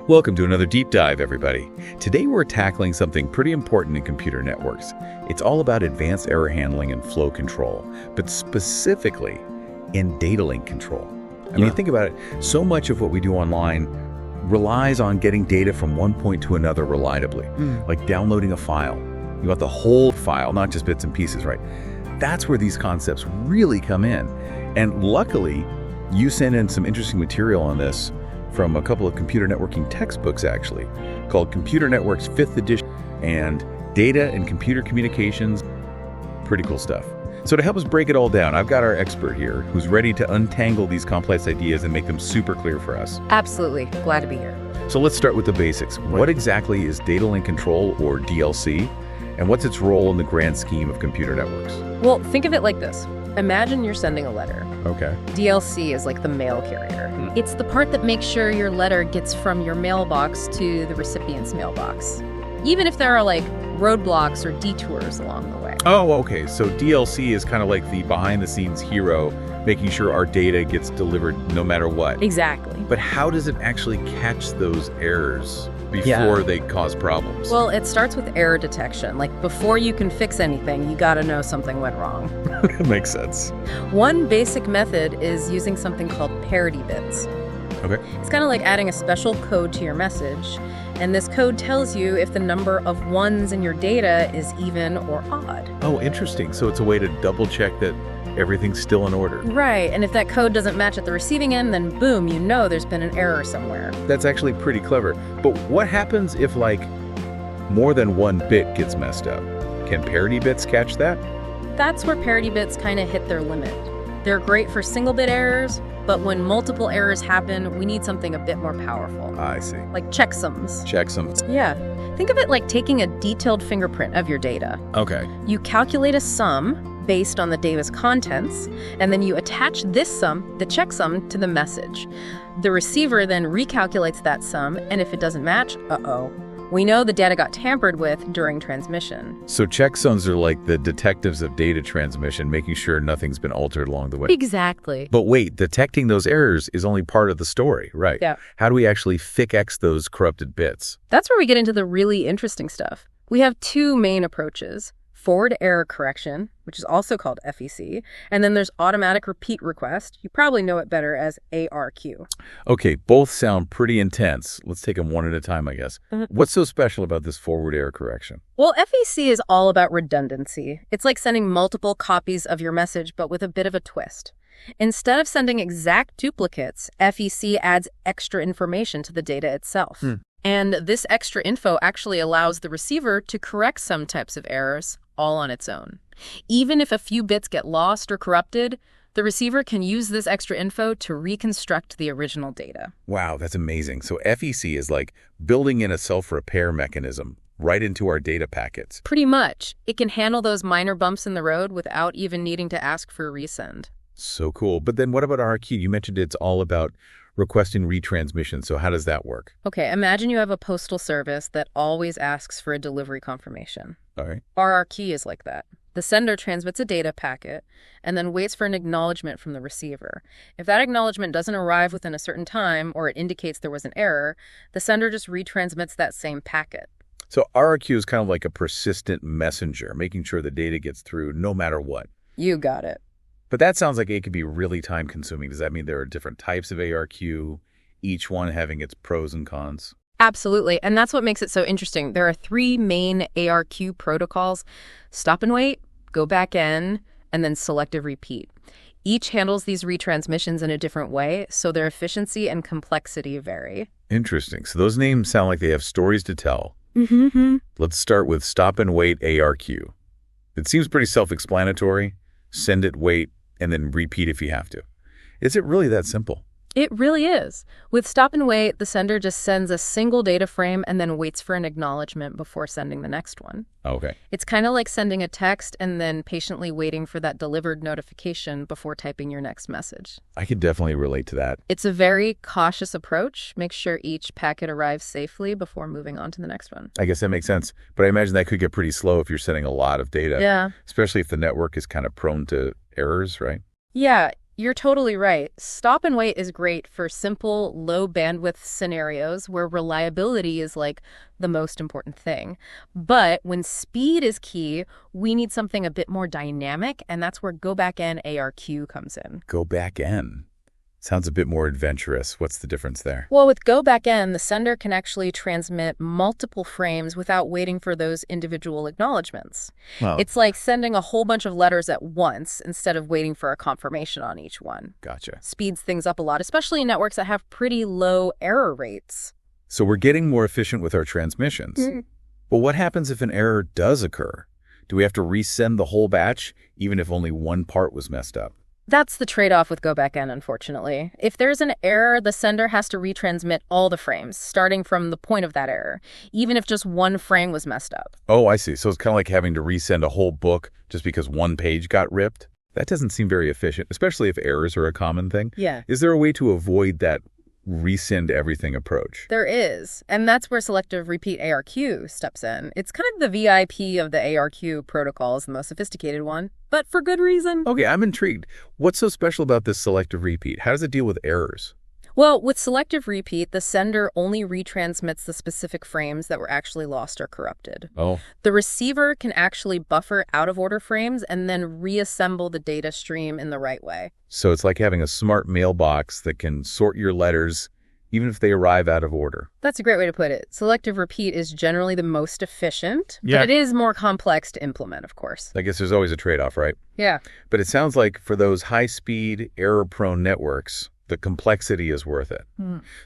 Welcome to another deep dive, everybody. Today we're tackling something pretty important in computer networks. It's all about advanced error handling and flow control, but specifically in data link control. I mean, think about it. So much of what we do online relies on getting data from one point to another reliably, like downloading a file. You want the whole file, not just bits and pieces, right? That's where these concepts really come in. And luckily, you sent in some interesting material on this from a couple of computer networking textbooks, actually, called Computer Networks 5th Edition and Data and Computer Communications. Pretty cool stuff. So to help us break it all down, I've got our expert here who's ready to untangle these complex ideas and make them super clear for us. Absolutely. Glad to be here. So let's start with the basics. What exactly is data link control, or DLC, and what's its role in the grand scheme of computer networks? Well, think of it like this. Imagine you're sending a letter. Okay. DLC is like the mail carrier. It's the part that makes sure your letter gets from your mailbox to the recipient's mailbox, even if there are like roadblocks or detours along the way. Oh, okay. So DLC is kind of like the behind-the-scenes hero, making sure our data gets delivered no matter what. Exactly. But how does it actually catch those errors before they cause problems? Well, it starts with error detection. Like, before you can fix anything, you gotta know something went wrong. Makes sense. One basic method is using something called parity bits. Okay. It's kind of like adding a special code to your message, and this code tells you if the number of ones in your data is even or odd. Oh, interesting. So it's a way to double-check that everything's still in order. Right, and if that code doesn't match at the receiving end, then boom, you know there's been an error somewhere. That's actually pretty clever. But what happens if, like, more than one bit gets messed up? Can parity bits catch that? That's where parity bits kind of hit their limit. They're great for single-bit errors, but when multiple errors happen, we need something a bit more powerful. I see. Like checksums. Checksums. Yeah. Think of it like taking a detailed fingerprint of your data. Okay. You calculate a sum based on the data's contents, and then you attach this sum, the checksum, to the message. The receiver then recalculates that sum, and if it doesn't match, we know the data got tampered with during transmission. So checksums are like the detectives of data transmission, making sure nothing's been altered along the way. Exactly. But wait, detecting those errors is only part of the story, right? Yeah. How do we actually fix those corrupted bits? That's where we get into the really interesting stuff. We have two main approaches: forward error correction, which is also called FEC, and then there's automatic repeat request. You probably know it better as ARQ. Okay, both sound pretty intense. Let's take them one at a time, I guess. What's so special about this forward error correction? Well, FEC is all about redundancy. It's like sending multiple copies of your message, but with a bit of a twist. Instead of sending exact duplicates, FEC adds extra information to the data itself. And this extra info actually allows the receiver to correct some types of errors all on its own. Even if a few bits get lost or corrupted, the receiver can use this extra info to reconstruct the original data. Wow, that's amazing. So FEC is like building in a self-repair mechanism right into our data packets. Pretty much. It can handle those minor bumps in the road without even needing to ask for a resend. So cool. But then what about RQ? You mentioned it's all about requesting retransmission. So how does that work? Okay, imagine you have a postal service that always asks for a delivery confirmation. All right. RRQ is like that. The sender transmits a data packet and then waits for an acknowledgement from the receiver. If that acknowledgement doesn't arrive within a certain time, or it indicates there was an error, the sender just retransmits that same packet. So RRQ is kind of like a persistent messenger, making sure the data gets through no matter what. You got it. But that sounds like it could be really time-consuming. Does that mean there are different types of ARQ, each one having its pros and cons? Absolutely, and that's what makes it so interesting. There are three main ARQ protocols: stop and wait, go back in, and then selective repeat. Each handles these retransmissions in a different way, so their efficiency and complexity vary. Interesting. So those names sound like they have stories to tell. Let's start with stop and wait ARQ. It seems pretty self-explanatory. Send it, wait, and then repeat if you have to. Is it really that simple? It really is. With stop and wait, the sender just sends a single data frame and then waits for an acknowledgement before sending the next one. Okay. It's kind of like sending a text and then patiently waiting for that delivered notification before typing your next message. I could definitely relate to that. It's a very cautious approach. Make sure each packet arrives safely before moving on to the next one. I guess that makes sense. But I imagine that could get pretty slow if you're sending a lot of data. Yeah. Especially if the network is kind of prone to errors, right? Yeah. You're totally right. Stop and wait is great for simple, low bandwidth scenarios where reliability is like the most important thing. But when speed is key, we need something a bit more dynamic, and that's where go back N ARQ comes in. Go back N. Sounds a bit more adventurous. What's the difference there? Well, with go back N, the sender can actually transmit multiple frames without waiting for those individual acknowledgments. Well, It's like sending a whole bunch of letters at once instead of waiting for a confirmation on each one. gotcha. Speeds things up a lot, especially in networks that have pretty low error rates. So we're getting more efficient with our transmissions. But what happens if an error does occur? Do we have to resend the whole batch, even if only one part was messed up? That's the trade-off with go back N, unfortunately. If there's an error, the sender has to retransmit all the frames, starting from the point of that error, even if just one frame was messed up. Oh, I see. So it's kind of like having to resend a whole book just because one page got ripped? That doesn't seem very efficient, especially if errors are a common thing. Yeah. Is there a way to avoid that resend everything approach? There is, and that's where Selective Repeat ARQ steps in. It's kind of the VIP of the ARQ protocols, the most sophisticated one, but for good reason. Okay, I'm intrigued. What's so special about this selective repeat? How does it deal with errors? Well, with Selective Repeat, the sender only retransmits the specific frames that were actually lost or corrupted. Oh, The receiver can actually buffer out-of-order frames and then reassemble the data stream in the right way. so it's like having a smart mailbox that can sort your letters even if they arrive out of order. That's a great way to put it. Selective Repeat is generally the most efficient, Yeah. but it is more complex to implement, of course. I guess there's always a trade-off, right? Yeah. But it sounds like for those high-speed, error-prone networks, the complexity is worth it.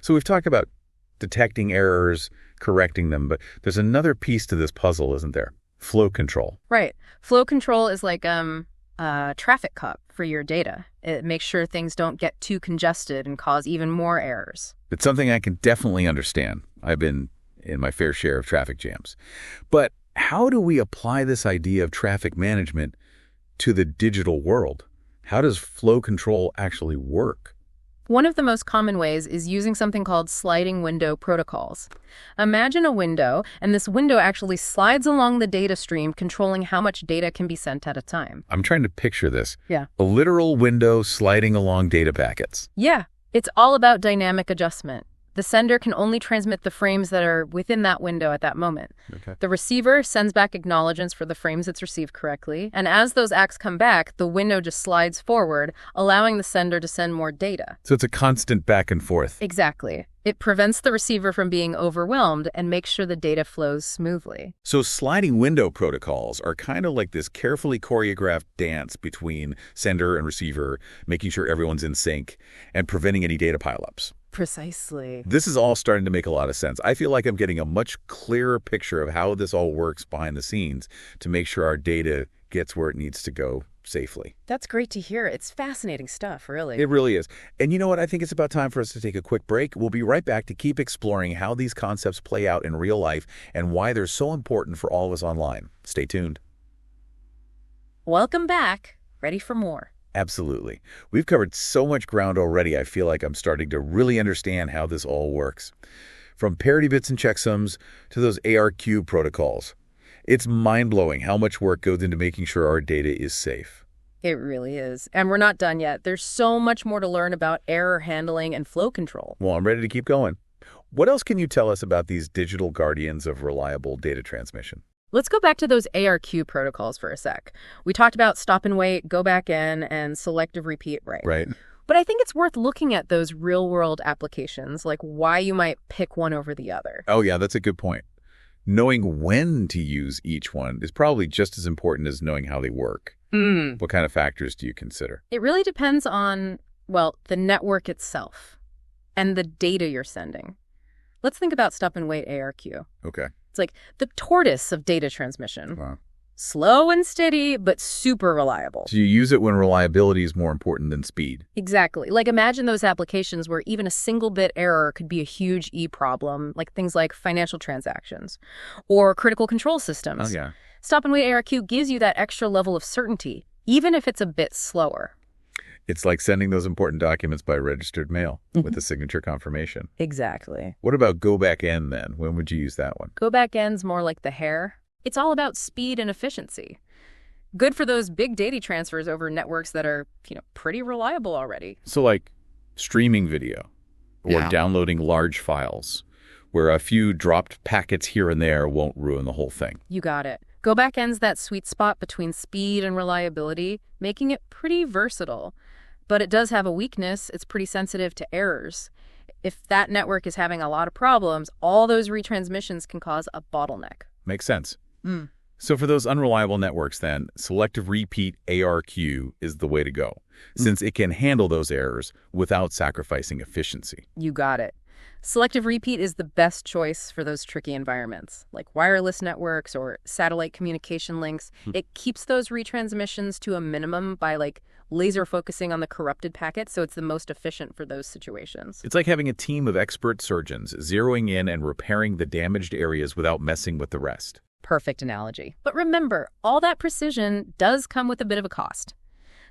So we've talked about detecting errors, correcting them, but there's another piece to this puzzle, isn't there? Flow control. Right. Flow control is like a traffic cop for your data. It makes sure things don't get too congested and cause even more errors. It's something I can definitely understand. I've been in my fair share of traffic jams. But how do we apply this idea of traffic management to the digital world? How does flow control actually work? One of the most common ways is using something called sliding window protocols. Imagine a window, and this window actually slides along the data stream, controlling how much data can be sent at a time. I'm trying to picture this. Yeah. A literal window sliding along data packets. Yeah, it's all about dynamic adjustment. The sender can only transmit the frames that are within that window at that moment. Okay. The receiver sends back acknowledgments for the frames it's received correctly, and as those ACKs come back, the window just slides forward, allowing the sender to send more data. So it's a constant back and forth. Exactly. It prevents the receiver from being overwhelmed and makes sure the data flows smoothly. So sliding window protocols are kind of like this carefully choreographed dance between sender and receiver, making sure everyone's in sync and preventing any data pileups. Precisely. This is all starting to make a lot of sense. I feel like I'm getting a much clearer picture of how this all works behind the scenes to make sure our data gets where it needs to go safely. That's great to hear. It's fascinating stuff, really. It really is. And you know what? I think it's about time for us to take a quick break. We'll be right back to keep exploring how these concepts play out in real life and why they're so important for all of us online. Stay tuned. Welcome back. Ready for more. Absolutely. We've covered so much ground already, I feel like I'm starting to really understand how this all works. From parity bits and checksums to those ARQ protocols. It's mind-blowing how much work goes into making sure our data is safe. It really is. And we're not done yet. There's so much more to learn about error handling and flow control. Well, I'm ready to keep going. What else can you tell us about these digital guardians of reliable data transmission? Let's go back to those ARQ protocols for a sec. We talked about stop and wait, go back in, and selective repeat, Right. But I think it's worth looking at those real-world applications, like why you might pick one over the other. Oh, yeah, that's a good point. Knowing when to use each one is probably just as important as knowing how they work. What kind of factors do you consider? It really depends on, well, the network itself and the data you're sending. Let's think about stop and wait ARQ. Okay. It's like the tortoise of data transmission. Wow. Slow and steady, but super reliable. So you use it when reliability is more important than speed. Exactly. Like imagine those applications where even a single bit error could be a huge problem, like things like financial transactions or critical control systems. Oh, yeah. Stop and wait ARQ gives you that extra level of certainty, even if it's a bit slower. It's like sending those important documents by registered mail with a signature confirmation. Exactly. What about go back N then? When would you use that one? Go back N's more like the hare. It's all about speed and efficiency. Good for those big data transfers over networks that are, pretty reliable already. So like streaming video or downloading large files where a few dropped packets here and there won't ruin the whole thing. You got it. Go backend's that sweet spot between speed and reliability, making it pretty versatile. But it does have a weakness. It's pretty sensitive to errors. If that network is having a lot of problems, all those retransmissions can cause a bottleneck. Makes sense. So for those unreliable networks then, Selective Repeat ARQ is the way to go, since it can handle those errors without sacrificing efficiency. You got it. Selective Repeat is the best choice for those tricky environments, like wireless networks or satellite communication links. It keeps those retransmissions to a minimum by laser focusing on the corrupted packets, so it's the most efficient for those situations. It's like having a team of expert surgeons zeroing in and repairing the damaged areas without messing with the rest. Perfect analogy. But remember, all that precision does come with a bit of a cost.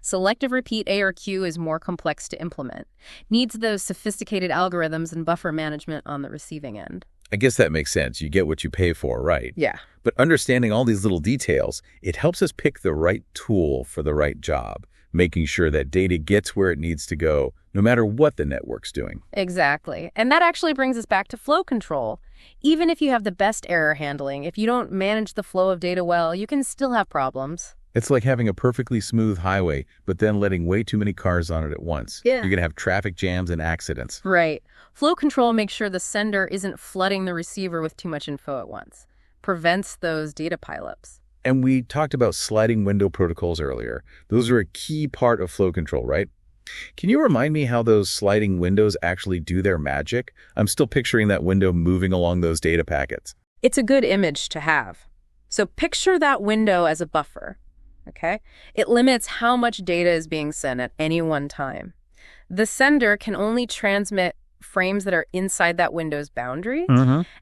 Selective Repeat ARQ is more complex to implement, needs those sophisticated algorithms and buffer management on the receiving end. I guess that makes sense. You get what you pay for, right? Yeah. But understanding all these little details, it helps us pick the right tool for the right job, making sure that data gets where it needs to go, no matter what the network's doing. Exactly. And that actually brings us back to flow control. Even if you have the best error handling, if you don't manage the flow of data well, you can still have problems. It's like having a perfectly smooth highway, but then letting way too many cars on it at once. Yeah. You're going to have traffic jams and accidents. Right. Flow control makes sure the sender isn't flooding the receiver with too much info at once. Prevents those data pileups. And we talked about sliding window protocols earlier. Those are a key part of flow control, right? Can you remind me how those sliding windows actually do their magic? I'm still picturing that window moving along those data packets. It's a good image to have. So picture that window as a buffer, okay? It limits how much data is being sent at any one time. The sender can only transmit frames that are inside that window's boundary.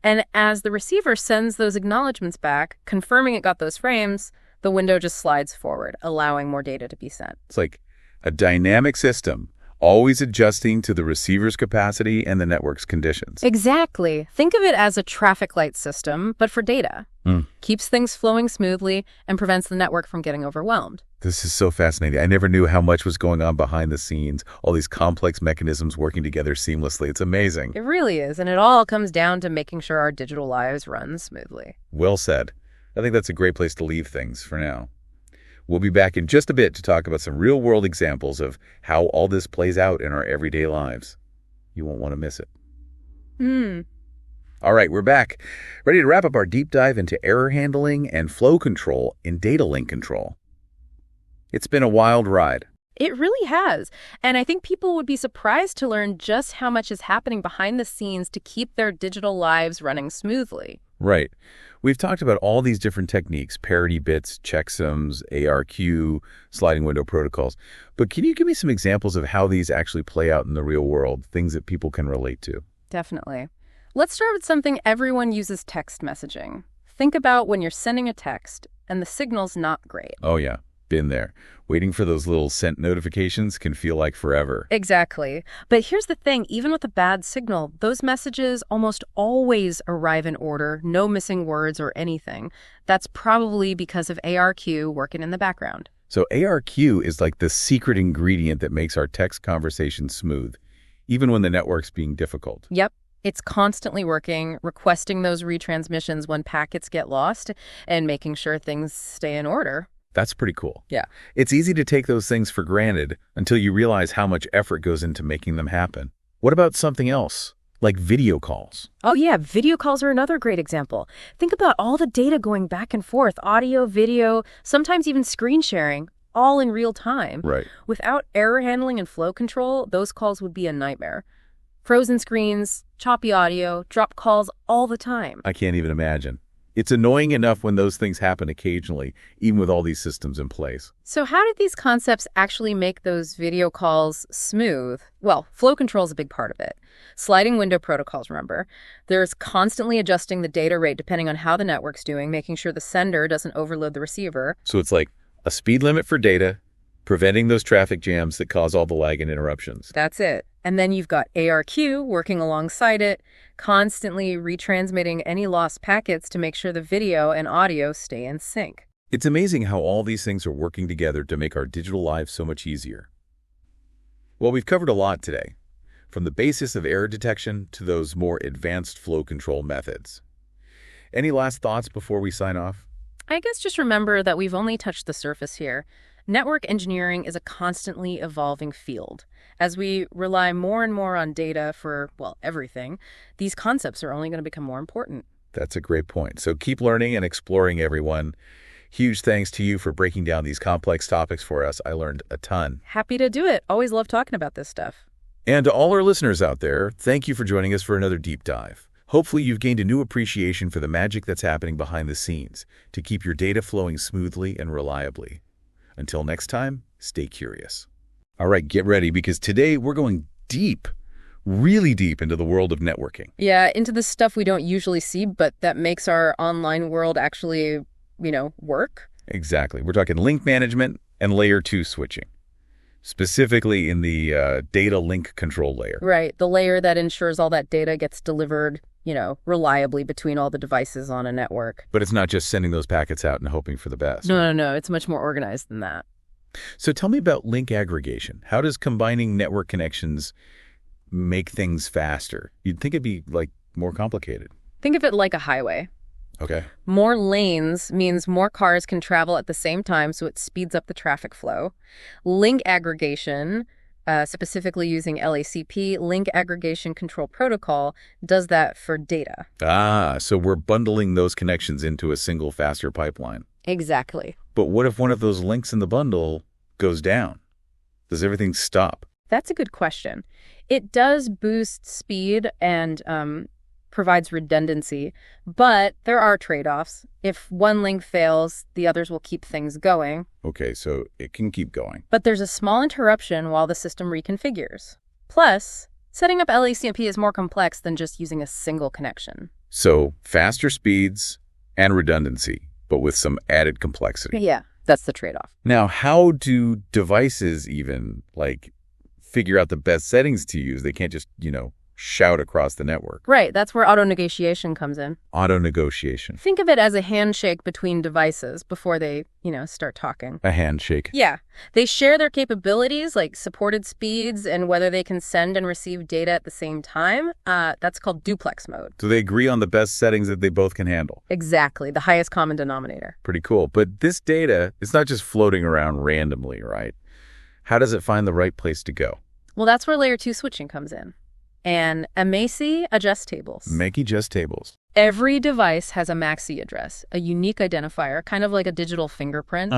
And as the receiver sends those acknowledgments back, confirming it got those frames, the window just slides forward, allowing more data to be sent. It's like a dynamic system, always adjusting to the receiver's capacity and the network's conditions. Exactly. Think of it as a traffic light system, but for data. Keeps things flowing smoothly and prevents the network from getting overwhelmed. This is so fascinating. I never knew how much was going on behind the scenes, all these complex mechanisms working together seamlessly. It's amazing. It really is, and it all comes down to making sure our digital lives run smoothly. Well said. I think that's a great place to leave things for now. We'll be back in just a bit to talk about some real-world examples of how all this plays out in our everyday lives. You won't want to miss it. All right, we're back, ready to wrap up our deep dive into error handling and flow control in data link control. It's been a wild ride. It really has. And I think people would be surprised to learn just how much is happening behind the scenes to keep their digital lives running smoothly. Right. We've talked about all these different techniques, parity bits, checksums, ARQ, sliding window protocols. But can you give me some examples of how these actually play out in the real world, things that people can relate to? Definitely. Let's start with something everyone uses: text messaging. Think about when you're sending a text and the signal's not great. Oh, yeah. Been there. Waiting for those little sent notifications can feel like forever. Exactly. But here's the thing, even with a bad signal, those messages almost always arrive in order, no missing words or anything. That's probably because of ARQ working in the background. So ARQ is like the secret ingredient that makes our text conversation smooth, even when the network's being difficult. Yep. It's constantly working, requesting those retransmissions when packets get lost, and making sure things stay in order. That's pretty cool. Yeah. It's easy to take those things for granted until you realize how much effort goes into making them happen. What about something else, like video calls? Oh yeah, video calls are another great example. Think about all the data going back and forth, audio, video, sometimes even screen sharing, all in real time. Right. Without error handling and flow control, those calls would be a nightmare. Frozen screens, choppy audio, drop calls all the time. I can't even imagine. It's annoying enough when those things happen occasionally, even with all these systems in place. So how did these concepts actually make those video calls smooth? Well, flow control is a big part of it. Sliding window protocols, remember. There's constantly adjusting the data rate depending on how the network's doing, making sure the sender doesn't overload the receiver. So it's like a speed limit for data, preventing those traffic jams that cause all the lag and interruptions. That's it. And then you've got ARQ working alongside it, constantly retransmitting any lost packets to make sure the video and audio stay in sync. It's amazing how all these things are working together to make our digital lives so much easier. Well, we've covered a lot today, from the basis of error detection to those more advanced flow control methods. Any last thoughts before we sign off? I guess just remember that we've only touched the surface here. Network engineering is a constantly evolving field. As we rely more and more on data for, well, everything, these concepts are only going to become more important. That's a great point. So keep learning and exploring, everyone. Huge thanks to you for breaking down these complex topics for us. I learned a ton. Happy to do it. Always love talking about this stuff. And to all our listeners out there, thank you for joining us for another deep dive. Hopefully you've gained a new appreciation for the magic that's happening behind the scenes to keep your data flowing smoothly and reliably. Until next time, stay curious. All right, get ready, because today we're going deep, really deep into the world of networking. Yeah, into the stuff we don't usually see, but that makes our online world actually, work. Exactly. We're talking link management and layer 2 switching, specifically in the data link control layer. Right, the layer that ensures all that data gets delivered, reliably between all the devices on a network. But it's not just sending those packets out and hoping for the best. No, it's much more organized than that. So tell me about link aggregation. How does combining network connections make things faster? You'd think it'd be, more complicated. Think of it like a highway. Okay. More lanes means more cars can travel at the same time, so it speeds up the traffic flow. Link aggregation, specifically using LACP, Link Aggregation Control Protocol, does that for data. So we're bundling those connections into a single faster pipeline. Exactly. But what if one of those links in the bundle goes down? Does everything stop? That's a good question. It does boost speed and provides redundancy, but there are trade-offs. If one link fails, the others will keep things going. Okay, so it can keep going. But there's a small interruption while the system reconfigures. Plus, setting up LACP is more complex than just using a single connection. So faster speeds and redundancy, but with some added complexity. Yeah, that's the trade-off. Now, how do devices even, figure out the best settings to use? They can't just, shout across the network. Right, that's where auto-negotiation comes in. Auto-negotiation. Think of it as a handshake between devices before they, start talking. A handshake. Yeah. They share their capabilities, like supported speeds and whether they can send and receive data at the same time. That's called duplex mode. So they agree on the best settings that they both can handle. Exactly. The highest common denominator. Pretty cool. But this data, it's not just floating around randomly, right? How does it find the right place to go? Well, that's where layer 2 switching comes in. And a MACI adjust tables. MACI adjust tables. Every device has a MACI address, a unique identifier, kind of like a digital fingerprint.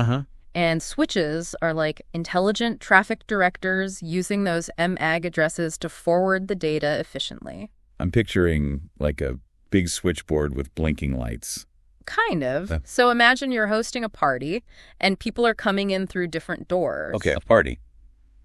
And switches are like intelligent traffic directors using those MAG addresses to forward the data efficiently. I'm picturing a big switchboard with blinking lights. Kind of. So imagine you're hosting a party and people are coming in through different doors. Okay, a party.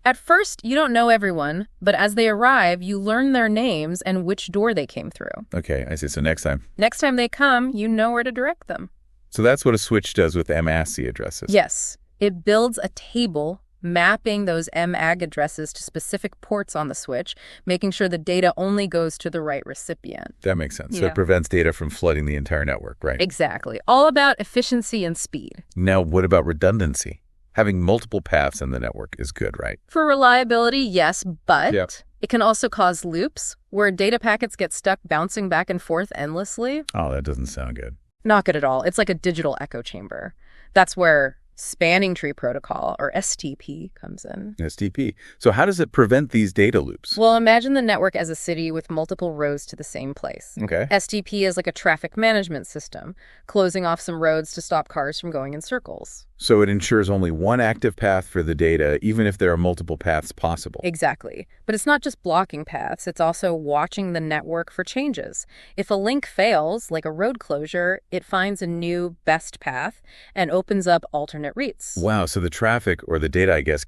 At first, you don't know everyone, but as they arrive, you learn their names and which door they came through. Okay, I see. So next time. Next time they come, you know where to direct them. So that's what a switch does with MACI addresses. Yes. It builds a table mapping those MAG addresses to specific ports on the switch, making sure the data only goes to the right recipient. That makes sense. Yeah. So it prevents data from flooding the entire network, right? Exactly. All about efficiency and speed. Now, what about redundancy? Having multiple paths in the network is good, right? For reliability, yes, but it can also cause loops where data packets get stuck bouncing back and forth endlessly. Oh, that doesn't sound good. Not good at all. It's like a digital echo chamber. That's where Spanning Tree Protocol, or STP, comes in. STP. So how does it prevent these data loops? Well, imagine the network as a city with multiple roads to the same place. Okay. STP is like a traffic management system, closing off some roads to stop cars from going in circles. So it ensures only one active path for the data, even if there are multiple paths possible. Exactly. But it's not just blocking paths, it's also watching the network for changes. If a link fails, like a road closure, it finds a new best path and opens up alternate routes. Wow, so the traffic, or the data, I guess,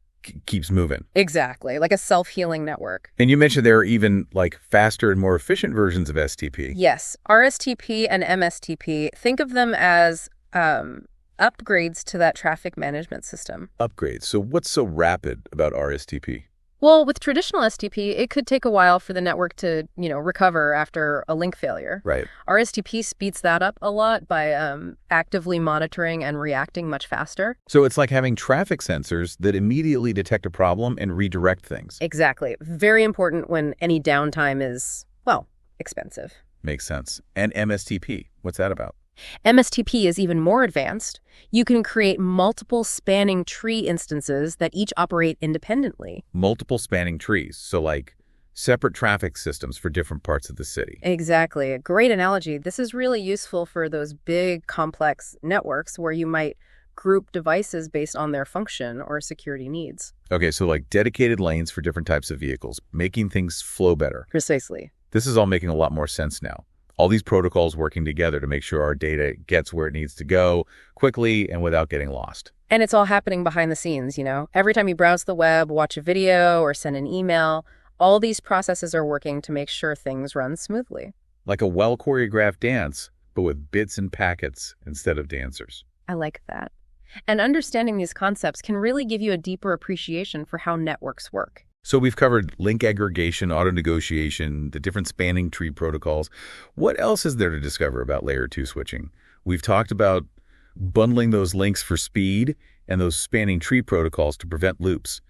keeps moving. Exactly, like a self-healing network. And you mentioned there are even faster and more efficient versions of STP. Yes, RSTP and MSTP, think of them as upgrades to that traffic management system. Upgrades. So what's so rapid about RSTP? Well, with traditional STP, it could take a while for the network to, recover after a link failure. Right. Our STP speeds that up a lot by actively monitoring and reacting much faster. So it's like having traffic sensors that immediately detect a problem and redirect things. Exactly. Very important when any downtime is, well, expensive. Makes sense. And MSTP, what's that about? MSTP is even more advanced. You can create multiple spanning tree instances that each operate independently. Multiple spanning trees, so like separate traffic systems for different parts of the city. Exactly. A great analogy. This is really useful for those big, complex networks where you might group devices based on their function or security needs. Okay, so like dedicated lanes for different types of vehicles, making things flow better. Precisely. This is all making a lot more sense now. All these protocols working together to make sure our data gets where it needs to go quickly and without getting lost. And it's all happening behind the scenes, Every time you browse the web, watch a video, or send an email, all these processes are working to make sure things run smoothly. Like a well-choreographed dance, but with bits and packets instead of dancers. I like that. And understanding these concepts can really give you a deeper appreciation for how networks work. So we've covered link aggregation, auto-negotiation, the different spanning tree protocols. What else is there to discover about layer 2 switching? We've talked about bundling those links for speed and those spanning tree protocols to prevent loops.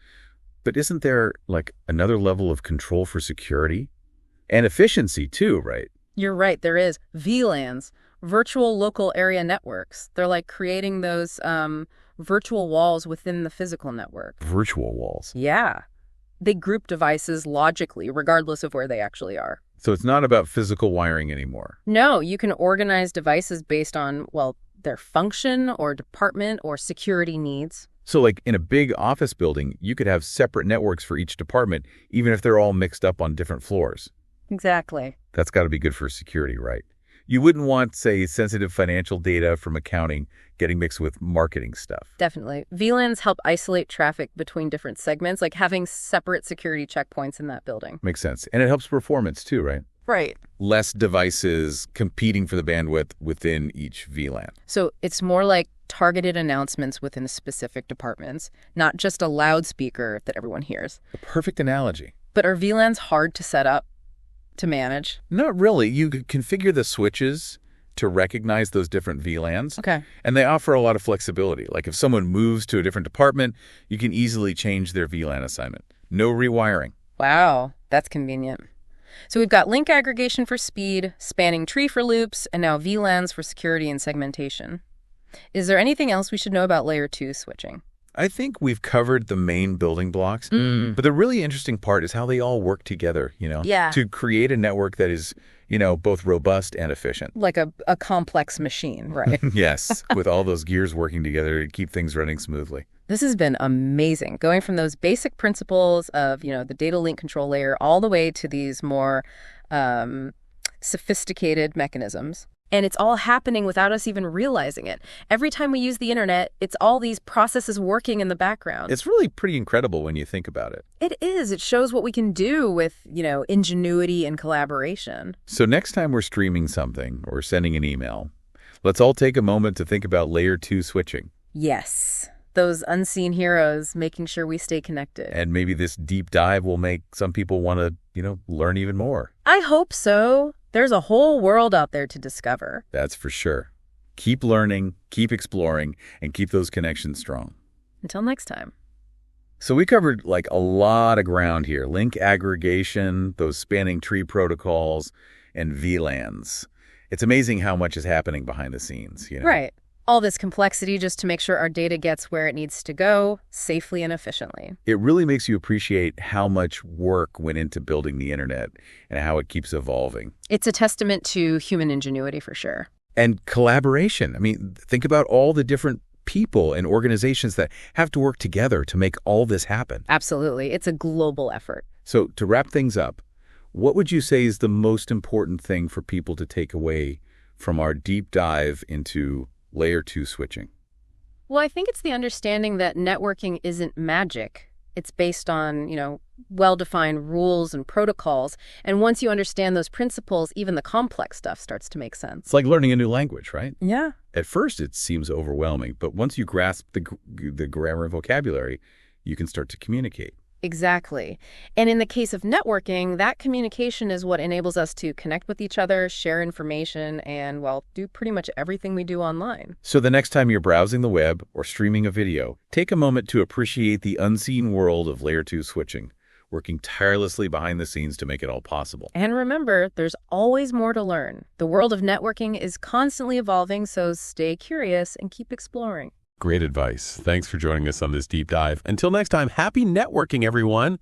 But isn't there like another level of control for security? And efficiency too, right? You're right, there is. VLANs, virtual local area networks. They're like creating those virtual walls within the physical network. Virtual walls. Yeah. They group devices logically, regardless of where they actually are. So it's not about physical wiring anymore. No, you can organize devices based on, their function or department or security needs. So like in a big office building, you could have separate networks for each department, even if they're all mixed up on different floors. Exactly. That's got to be good for security, right? You wouldn't want, say, sensitive financial data from accounting getting mixed with marketing stuff. Definitely. VLANs help isolate traffic between different segments, like having separate security checkpoints in that building. Makes sense. And it helps performance too, right? Right. Less devices competing for the bandwidth within each VLAN. So it's more like targeted announcements within specific departments, not just a loudspeaker that everyone hears. A perfect analogy. But are VLANs hard to set up, to manage? Not really. You could configure the switches to recognize those different VLANs. Okay. And they offer a lot of flexibility. Like if someone moves to a different department, you can easily change their VLAN assignment. No rewiring. Wow, that's convenient. So we've got link aggregation for speed, spanning tree for loops, and now VLANs for security and segmentation. Is there anything else we should know about layer 2 switching? I think we've covered the main building blocks, but the really interesting part is how they all work together, Yeah. to create a network that is, both robust and efficient. Like a complex machine, right? Yes, with all those gears working together to keep things running smoothly. This has been amazing, going from those basic principles of, the data link control layer all the way to these more sophisticated mechanisms. And it's all happening without us even realizing it. Every time we use the internet, it's all these processes working in the background. It's really pretty incredible when you think about it. It is. It shows what we can do with, ingenuity and collaboration. So next time we're streaming something or sending an email, let's all take a moment to think about layer 2 switching. Yes. Those unseen heroes making sure we stay connected. And maybe this deep dive will make some people want to, learn even more. I hope so. There's a whole world out there to discover. That's for sure. Keep learning, keep exploring, and keep those connections strong. Until next time. So we covered like a lot of ground here. Link aggregation, those spanning tree protocols, and VLANs. It's amazing how much is happening behind the scenes. Right. All this complexity just to make sure our data gets where it needs to go, safely and efficiently. It really makes you appreciate how much work went into building the internet and how it keeps evolving. It's a testament to human ingenuity for sure. And collaboration. I mean, think about all the different people and organizations that have to work together to make all this happen. Absolutely. It's a global effort. So to wrap things up, what would you say is the most important thing for people to take away from our deep dive into layer 2 switching? Well, I think it's the understanding that networking isn't magic. It's based on, well-defined rules and protocols. And once you understand those principles, even the complex stuff starts to make sense. It's like learning a new language, right? Yeah. At first, it seems overwhelming, but once you grasp the grammar and vocabulary, you can start to communicate. Exactly. And in the case of networking, that communication is what enables us to connect with each other, share information, and, well, do pretty much everything we do online. So the next time you're browsing the web or streaming a video, take a moment to appreciate the unseen world of Layer 2 switching, working tirelessly behind the scenes to make it all possible. And remember, there's always more to learn. The world of networking is constantly evolving, so stay curious and keep exploring. Great advice. Thanks for joining us on this deep dive. Until next time, happy networking, everyone.